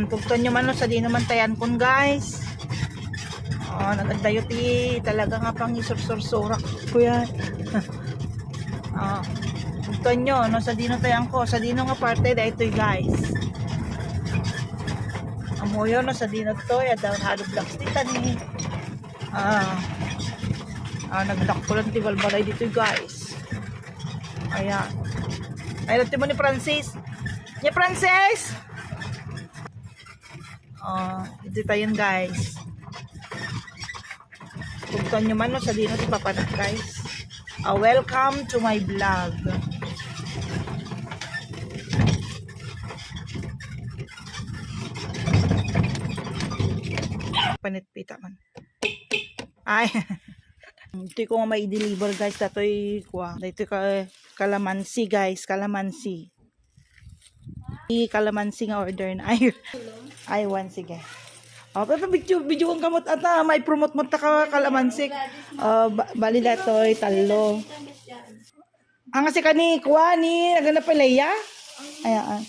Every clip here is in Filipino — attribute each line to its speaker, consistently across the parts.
Speaker 1: Pugton nyo man no, sa di naman tayan kun guys. Nagadayo ti talaga nga pang isursursurak ko yan. Pugton nyo no, sa dino tayan ko, sa dino nga parte da ito guys. Amoyo no, sa dino to ya daw halog blocks dita ni. Nagdakpulan ti balbalay dito guys. Ayan. Ay ti mo ni Francis. Ni Francis. Ito tayo guys. Pugton nyo man no, sa dino ti papanak guys. Welcome to my vlog. Panitpita man. Ay. Ito ko nga may deliver guys. Dato'y kuha. Dito kalamansi guys. Kalamansi. Kalamansi nga order na. Ay, one sige. Pero video kong kamot ata. May promote mo ta ka kalamansi. Bali dato'y talo. Ang kasi kani kuha ni. Naganap pa Leia. Ayan.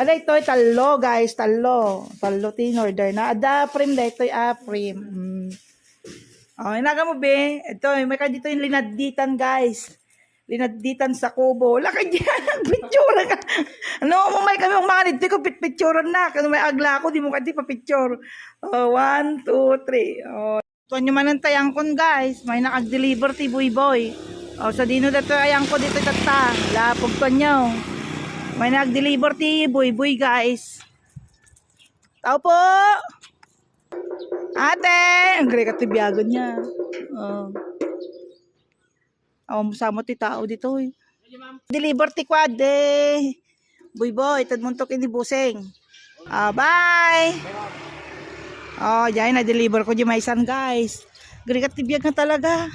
Speaker 1: Ito talo guys. Talo tin order na. Ada prim dito'y prim. Inaga mo be. Ito may ka dito yung linaditan guys. Linaditan sa kubo. Wala ka dyan. Picture ka. Ano mo may kami mga nito ko picturean na. Kano may agla ko. Di mo ka di pa picture. 1, 2, 3. Ito nyo man ang tayangkon guys. May nakag-deliver ti Boy Boy. Sa dino dito ayang ko dito tata. Lapog ko nyo. May nag-deliver ti Boy Boy guys. Tao po. Ate. Ang gre ka ti biyago niya. Masama ti tao dito eh. Deliver ti quad eh. Boy Boy. Tad muntok ini buseng. Bye. Diyan na-deliver ko di maisan guys. Gre ka ti biyag na talaga.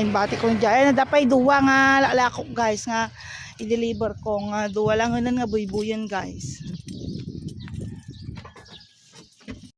Speaker 1: Bati ko diyan. Nadapay duwa nga lalako guys nga i-deliver ko nga duwa lang nga buy-buyan guys.